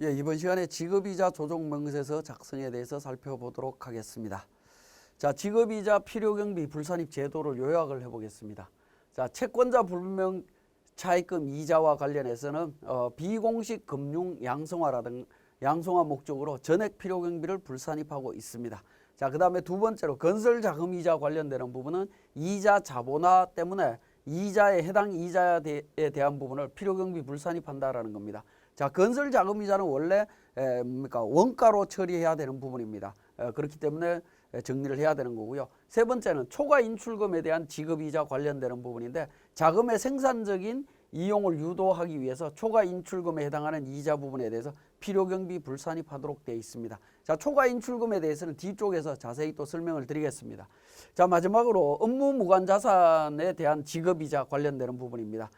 예, 이번 시간에 지급이자 조정명세서 작성에 대해서 살펴보도록 하겠습니다. 자, 지급이자 필요경비 불산입 제도를 요약을 해보겠습니다. 자, 채권자 불명 차입금 이자와 관련해서는 비공식 금융 양성화 목적으로 전액 필요경비를 불산입하고 있습니다. 자, 그 다음에 두 번째로 건설자금이자 관련되는 부분은 이자 자본화 때문에 이자에 해당 이자에 대한 부분을 필요경비 불산입한다라는 겁니다. 자, 건설자금이자는 원래 원가로 처리해야 되는 부분입니다. 그렇기 때문에 정리를 해야 되는 거고요. 세 번째는 초과 인출금에 대한 지급이자 관련되는 부분인데 자금의 생산적인 이용을 유도하기 위해서 초과 인출금에 해당하는 이자 부분에 대해서 필요경비 불산입하도록 되어 있습니다. 자, 초과 인출금에 대해서는 뒤쪽에서 자세히 또 설명을 드리겠습니다. 자, 마지막으로 업무 무관 자산에 대한 지급이자 관련되는 부분입니다.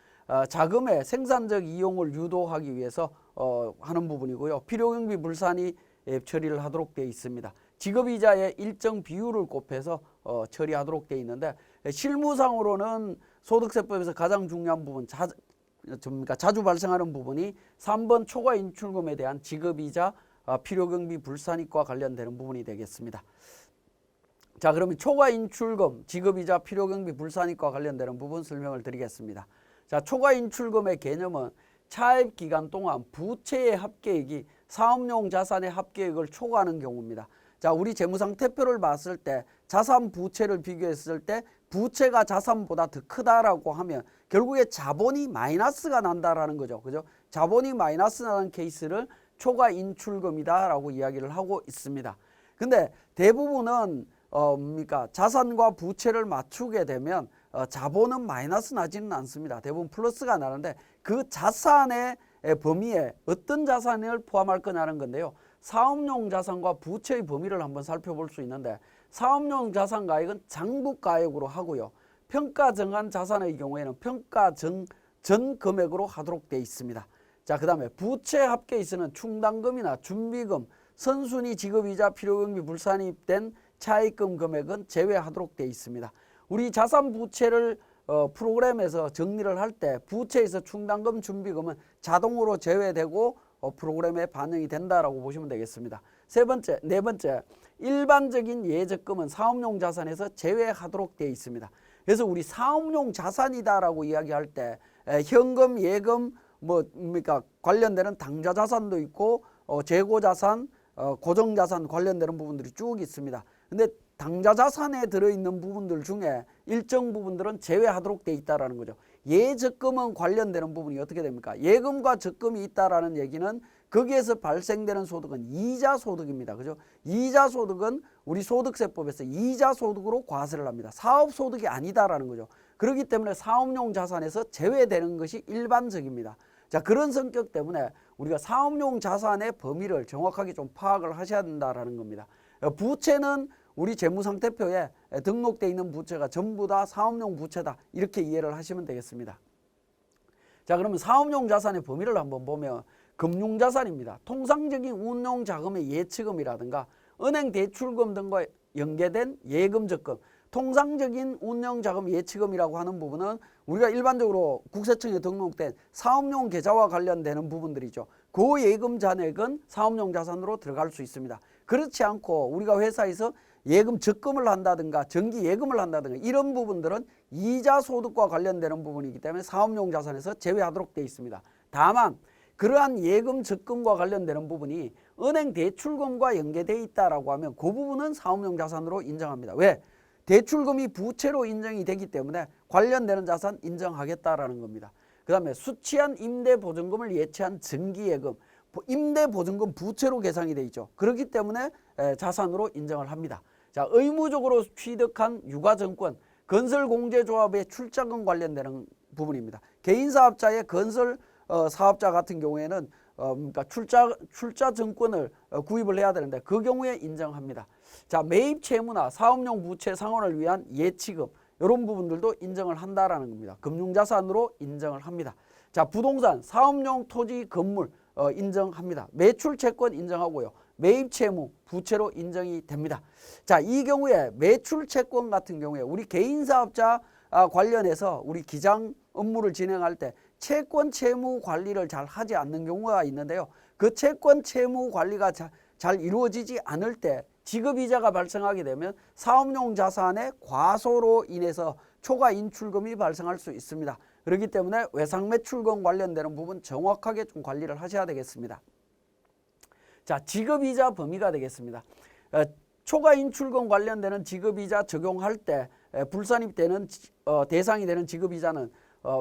자금의 생산적 이용을 유도하기 위해서 하는 부분이고요. 필요경비 불산입 처리를 하도록 되어 있습니다. 지급이자의 일정 비율을 곱해서 처리하도록 되어 있는데 실무상으로는 소득세법에서 가장 중요한 부분, 자주 발생하는 부분이 3번 초과 인출금에 대한 지급이자 필요경비 불산입과 관련되는 부분이 되겠습니다. 자, 그러면 초과 인출금, 지급이자 필요경비 불산입과 관련되는 부분 설명을 드리겠습니다. 자, 초과 인출금의 개념은 차입 기간 동안 부채의 합계액이 사업용 자산의 합계액을 초과하는 경우입니다. 자, 우리 재무상태표를 봤을 때 자산 부채를 비교했을 때 부채가 자산보다 더 크다라고 하면 결국에 자본이 마이너스가 난다라는 거죠. 그죠? 자본이 마이너스 나는 케이스를 초과 인출금이다라고 이야기를 하고 있습니다. 근데 대부분은 자산과 부채를 맞추게 되면 자본은 마이너스 나지는 않습니다. 대부분 플러스가 나는데 그 자산의 범위에 어떤 자산을 포함할 거냐는 건데요. 사업용 자산과 부채의 범위를 한번 살펴볼 수 있는데 사업용 자산 가액은 장부 가액으로 하고요. 평가 정한 자산의 경우에는 평가 전 금액으로 하도록 되어 있습니다. 자, 그 다음에 부채 합계에 있어는 충당금이나 준비금, 선순위 지급이자 필요경비 불산입된 차입금 금액은 제외하도록 되어 있습니다. 우리 자산 부채를 프로그램에서 정리를 할 때 부채에서 충당금, 준비금은 자동으로 제외되고 프로그램에 반영이 된다라고 보시면 되겠습니다. 네 번째, 일반적인 예적금은 사업용 자산에서 제외하도록 되어 있습니다. 그래서 우리 사업용 자산이다라고 이야기할 때 현금, 예금, 관련되는 당좌 자산도 있고 재고 자산, 고정 자산 관련되는 부분들이 쭉 있습니다. 근데 당좌 자산에 들어있는 부분들 중에 일정 부분들은 제외하도록 되어 있다라는 거죠. 예적금은 관련되는 부분이 어떻게 됩니까? 예금과 적금이 있다라는 얘기는 거기에서 발생되는 소득은 이자 소득입니다. 그죠? 이자 소득은 우리 소득세법에서 이자 소득으로 과세를 합니다. 사업 소득이 아니다라는 거죠. 그렇기 때문에 사업용 자산에서 제외되는 것이 일반적입니다. 자, 그런 성격 때문에 우리가 사업용 자산의 범위를 정확하게 좀 파악을 하셔야 된다라는 겁니다. 부채는 우리 재무상태표에 등록되어 있는 부채가 전부 다 사업용 부채다, 이렇게 이해를 하시면 되겠습니다. 자, 그러면 사업용 자산의 범위를 한번 보면 금융자산입니다. 통상적인 운용자금의 예치금이라든가 은행 대출금 등과 연계된 예금 적금, 통상적인 운용자금 예치금이라고 하는 부분은 우리가 일반적으로 국세청에 등록된 사업용 계좌와 관련되는 부분들이죠. 그 예금 잔액은 사업용 자산으로 들어갈 수 있습니다. 그렇지 않고 우리가 회사에서 예금 적금을 한다든가 정기 예금을 한다든가 이런 부분들은 이자 소득과 관련되는 부분이기 때문에 사업용 자산에서 제외하도록 되어 있습니다. 다만 그러한 예금 적금과 관련되는 부분이 은행 대출금과 연계되어 있다라고 하면 그 부분은 사업용 자산으로 인정합니다. 왜? 대출금이 부채로 인정이 되기 때문에 관련되는 자산 인정하겠다라는 겁니다. 그 다음에 수취한 임대보증금을 예치한 정기예금, 임대보증금 부채로 계산이 되어 있죠. 그렇기 때문에 자산으로 인정을 합니다. 자, 의무적으로 취득한 유가증권, 건설공제조합의 출자금 관련되는 부분입니다. 개인사업자의 건설 사업자 같은 경우에는 출자 증권을 구입을 해야 되는데 그 경우에 인정합니다. 자, 매입 채무나 사업용 부채 상환을 위한 예치금, 이런 부분들도 인정을 한다라는 겁니다. 금융자산으로 인정을 합니다. 자, 부동산, 사업용 토지, 건물 인정합니다. 매출 채권 인정하고요. 매입 채무, 부채로 인정이 됩니다. 자, 이 경우에 매출 채권 같은 경우에 우리 개인사업자 관련해서 우리 기장 업무를 진행할 때 채권 채무 관리를 잘 하지 않는 경우가 있는데요. 그 채권 채무 관리가 잘 이루어지지 않을 때 지급이자가 발생하게 되면 사업용 자산의 과소로 인해서 초과 인출금이 발생할 수 있습니다. 그렇기 때문에 외상매출금 관련되는 부분 정확하게 좀 관리를 하셔야 되겠습니다. 자, 지급이자 범위가 되겠습니다. 초과 인출금 관련되는 지급이자 적용할 때 불산입되는 대상이 되는 지급이자는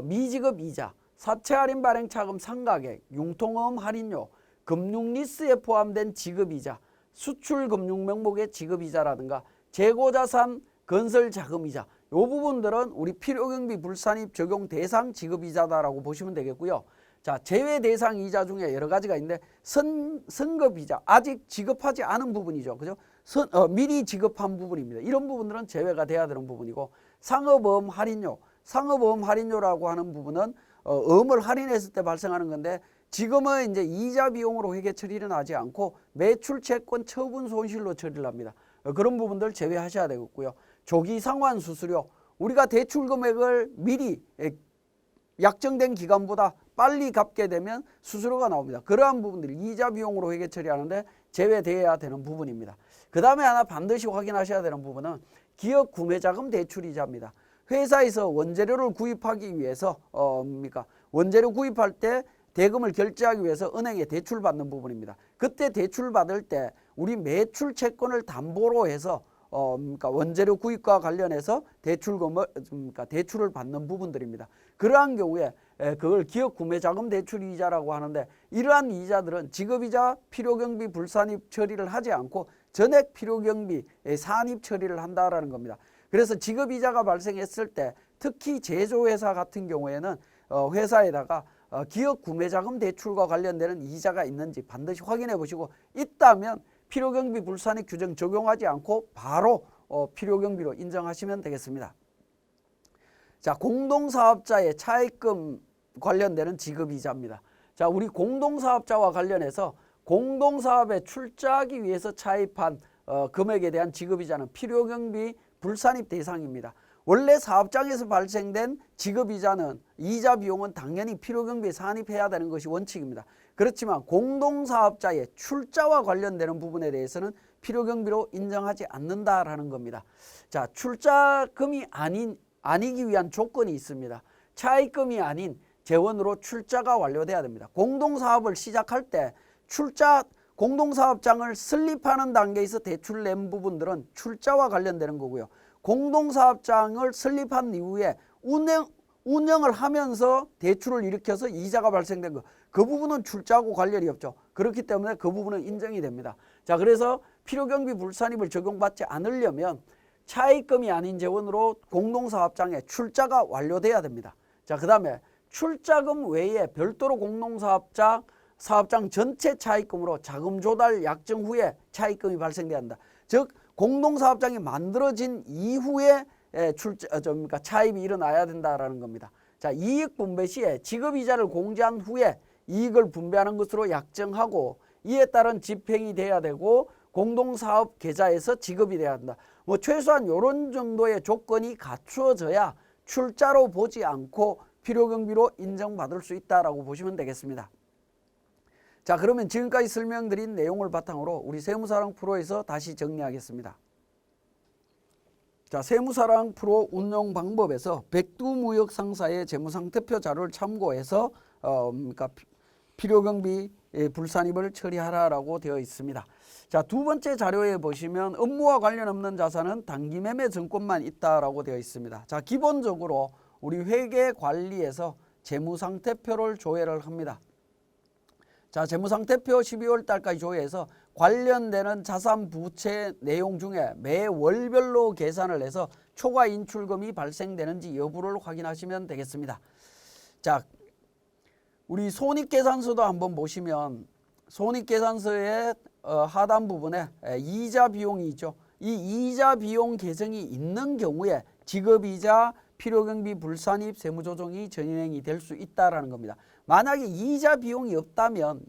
미지급이자, 사채할인 발행차금 상가액, 융통음 할인료, 금융리스에 포함된 지급이자, 수출금융 명목의 지급이자라든가 재고자산 건설자금이자, 이 부분들은 우리 필요경비 불산입 적용 대상 지급이자다라고 보시면 되겠고요. 자, 제외 대상 이자 중에 여러 가지가 있는데 선급이자, 아직 지급하지 않은 부분이죠. 그죠? 미리 지급한 부분입니다. 이런 부분들은 제외가 돼야 되는 부분이고, 상업어음 할인료, 상업어음 할인료라고 하는 부분은 어음을 할인했을 때 발생하는 건데, 지금은 이제 이자 비용으로 회계 처리는 하지 않고 매출 채권 처분 손실로 처리를 합니다. 그런 부분들 제외하셔야 되겠고요. 조기 상환 수수료, 우리가 대출 금액을 미리 약정된 기간보다 빨리 갚게 되면 수수료가 나옵니다. 그러한 부분들이 이자 비용으로 회계 처리하는데 제외되어야 되는 부분입니다. 그 다음에 하나 반드시 확인하셔야 되는 부분은 기업 구매자금 대출이자입니다. 회사에서 원재료를 구입하기 위해서 원재료 구입할 때 대금을 결제하기 위해서 은행에 대출받는 부분입니다. 그때 대출받을 때 우리 매출 채권을 담보로 해서 원재료 구입과 관련해서 대출을 받는 부분들입니다. 그러한 경우에 그걸 기업 구매자금 대출이자라고 하는데, 이러한 이자들은 지급이자 필요경비 불산입 처리를 하지 않고 전액 필요경비 산입 처리를 한다라는 겁니다. 그래서 지급이자가 발생했을 때 특히 제조회사 같은 경우에는 회사에다가 기업 구매자금 대출과 관련되는 이자가 있는지 반드시 확인해 보시고, 있다면 필요경비 불산입 규정 적용하지 않고 바로 필요경비로 인정하시면 되겠습니다. 자, 공동사업자의 차입금 관련되는 지급이자입니다. 자, 우리 공동사업자와 관련해서 공동사업에 출자하기 위해서 차입한 금액에 대한 지급이자는 필요경비 불산입 대상입니다. 원래 사업장에서 발생된 지급이자는 이자 비용은 당연히 필요경비에 산입해야 되는 것이 원칙입니다. 그렇지만 공동사업자의 출자와 관련되는 부분에 대해서는 필요경비로 인정하지 않는다라는 겁니다. 자, 출자금이 아니기 위한 조건이 있습니다. 차입금이 아닌 재원으로 출자가 완료돼야 됩니다. 공동사업을 시작할 때 공동사업장을 설립하는 단계에서 대출 낸 부분들은 출자와 관련되는 거고요. 공동사업장을 설립한 이후에 운영을 하면서 대출을 일으켜서 이자가 발생된 거, 그 부분은 출자하고 관련이 없죠. 그렇기 때문에 그 부분은 인정이 됩니다. 자, 그래서 필요경비 불산입을 적용받지 않으려면 차입금이 아닌 재원으로 공동사업장에 출자가 완료돼야 됩니다. 자, 그 다음에 출자금 외에 별도로 사업장 전체 차입금으로 자금 조달 약정 후에 차입금이 발생돼야 한다. 즉 공동사업장이 만들어진 이후에 차입이 일어나야 된다라는 겁니다. 자, 이익 분배 시에 지급이자를 공제한 후에 이익을 분배하는 것으로 약정하고, 이에 따른 집행이 돼야 되고 공동사업 계좌에서 지급이 돼야 한다. 최소한 이런 정도의 조건이 갖추어져야 출자로 보지 않고 필요경비로 인정받을 수 있다라고 보시면 되겠습니다. 자, 그러면 지금까지 설명드린 내용을 바탕으로 우리 세무사랑 프로에서 다시 정리하겠습니다. 자, 세무사랑 프로 운용 방법에서 백두무역 상사의 재무상태표 자료를 참고해서 필요경비 불산입을 처리하라라고 되어 있습니다. 자, 두 번째 자료에 보시면 업무와 관련 없는 자산은 단기매매 증권만 있다라고 되어 있습니다. 자, 기본적으로 우리 회계 관리에서 재무상태표를 조회를 합니다. 자, 재무상태표 12월 달까지 조회해서 관련되는 자산 부채 내용 중에 매 월별로 계산을 해서 초과 인출금이 발생되는지 여부를 확인하시면 되겠습니다. 자, 우리 손익계산서도 한번 보시면 손익계산서의 하단 부분에 이자 비용이 있죠. 이 이자 비용 계정이 있는 경우에 지급이자 필요경비 불산입 세무조정이 전행이 될 수 있다라는 겁니다. 만약에 이자 비용이 없다면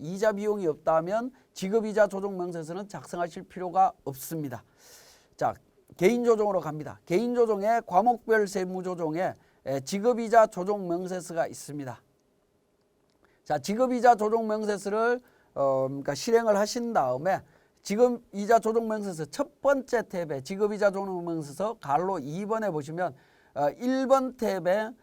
지급이자 조정명세서는 작성하실 필요가 없습니다. 자, 개인조정으로 갑니다. 개인조정에 과목별 세무조정에 지급이자 조정명세서가 있습니다. 자, 지급이자 조정명세서를 그러니까 실행을 하신 다음에 지급이자 조정명세서 첫 번째 탭에 지급이자 조정명세서 가로 2번에 보시면 1번 탭에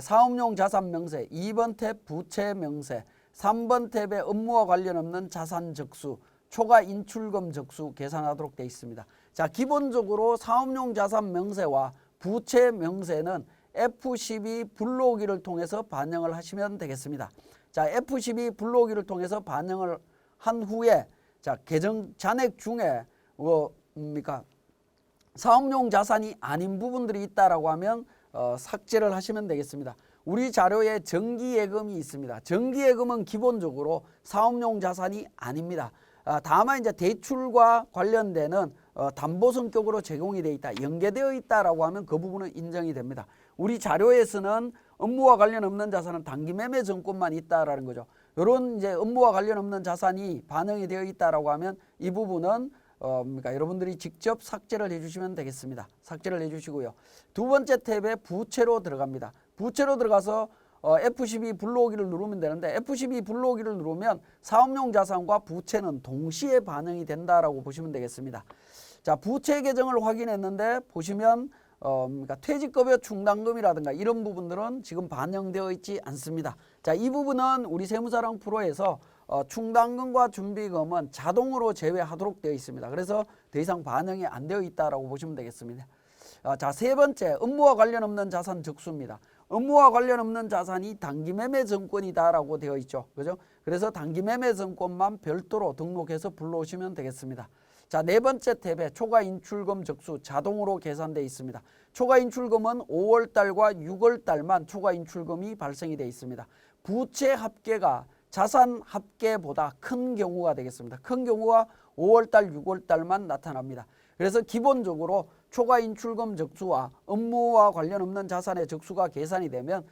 사업용 자산 명세, 2번 탭 부채 명세, 3번 탭에 업무와 관련 없는 자산 적수, 초과 인출금 적수 계산하도록 되어 있습니다. 자, 기본적으로 사업용 자산 명세와 부채 명세는 F12 불러오기를 통해서 반영을 하시면 되겠습니다. 자, F12 불러오기를 통해서 반영을 한 후에 자, 계정 잔액 중에 뭡니까? 사업용 자산이 아닌 부분들이 있다라고 하면 삭제를 하시면 되겠습니다. 우리 자료에 정기예금이 있습니다. 정기예금은 기본적으로 사업용 자산이 아닙니다. 다만 이제 대출과 관련되는 담보 성격으로 제공이 되어 있다, 연계되어 있다라고 하면 그 부분은 인정이 됩니다. 우리 자료에서는 업무와 관련 없는 자산은 단기매매 증권만 있다라는 거죠. 이런 이제 업무와 관련 없는 자산이 반영이 되어 있다라고 하면 이 부분은 그러니까 여러분들이 직접 삭제를 해주시면 되겠습니다. 삭제를 해주시고요. 두 번째 탭에 부채로 들어갑니다. 부채로 들어가서 F12 불러오기를 누르면 되는데 F12 불러오기를 누르면 사업용 자산과 부채는 동시에 반영이 된다라고 보시면 되겠습니다. 자, 부채 계정을 확인했는데 보시면 그러니까 퇴직급여 충당금이라든가 이런 부분들은 지금 반영되어 있지 않습니다. 자, 이 부분은 우리 세무사랑 프로에서 충당금과 준비금은 자동으로 제외하도록 되어 있습니다. 그래서 더 이상 반영이 안 되어 있다라고 보시면 되겠습니다. 자, 세 번째, 업무와 관련 없는 자산 적수입니다. 업무와 관련 없는 자산이 단기매매 증권이다라고 되어 있죠. 그죠? 그래서 단기매매 증권만 별도로 등록해서 불러오시면 되겠습니다. 자, 네 번째 탭에 초과 인출금 적수 자동으로 계산되어 있습니다. 초과 인출금은 5월달과 6월달만 초과 인출금이 발생이 되어 있습니다. 부채 합계가 자산 합계보다 큰 경우가 되겠습니다. 큰 경우가 5월달, 6월달만 나타납니다. 그래서 기본적으로 초과 인출금 적수와 업무와 관련 없는 자산의 적수가 계산이 되면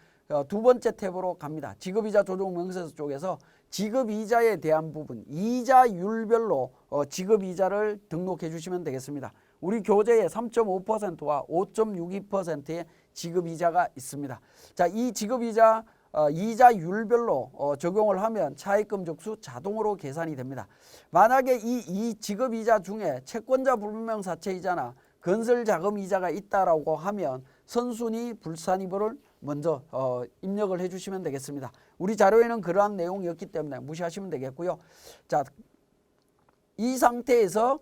두 번째 탭으로 갑니다. 지급이자 조정명세서 쪽에서 지급이자에 대한 부분, 이자율별로 지급이자를 등록해 주시면 되겠습니다. 우리 교재에 3.5%와 5.62%의 지급이자가 있습니다. 자, 이 지급이자 이자율별로 적용을 하면 차입금 적수 자동으로 계산이 됩니다. 만약에 이 지급이자 중에 채권자 불분명사채이자나 건설자금이자가 있다라고 하면 선순위 불산입을 먼저 입력을 해주시면 되겠습니다. 우리 자료에는 그러한 내용이었기 때문에 무시하시면 되겠고요. 자, 이 상태에서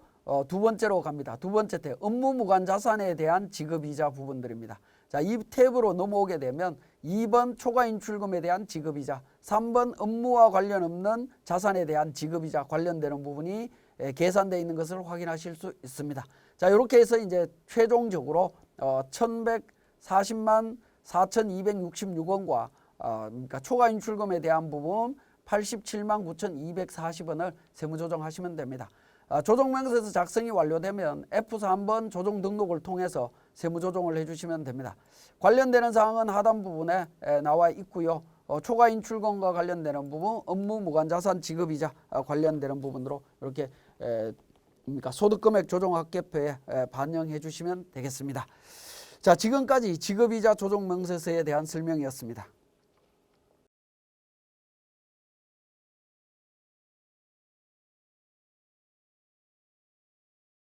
두 번째로 갑니다. 두 번째 탭, 업무 무관 자산에 대한 지급이자 부분들입니다. 자, 이 탭으로 넘어오게 되면 2번 초과 인출금에 대한 지급이자, 3번 업무와 관련 없는 자산에 대한 지급이자 관련되는 부분이 계산되어 있는 것을 확인하실 수 있습니다. 자, 이렇게 해서 이제 최종적으로 1140만 4,266원과 그러니까 초과 인출금에 대한 부분 87만 9,240원을 세무조정하시면 됩니다. 조정명세서 작성이 완료되면 F3번 조정 등록을 통해서 세무조정을 해주시면 됩니다. 관련되는 사항은 하단 부분에 나와 있고요. 초과 인출금과 관련되는 부분, 업무 무관자산 지급이자 관련되는 부분으로 이렇게 그러니까 소득금액 조정합계표에 반영해 주시면 되겠습니다. 자, 지금까지 지급이자 조정명세서에 대한 설명이었습니다.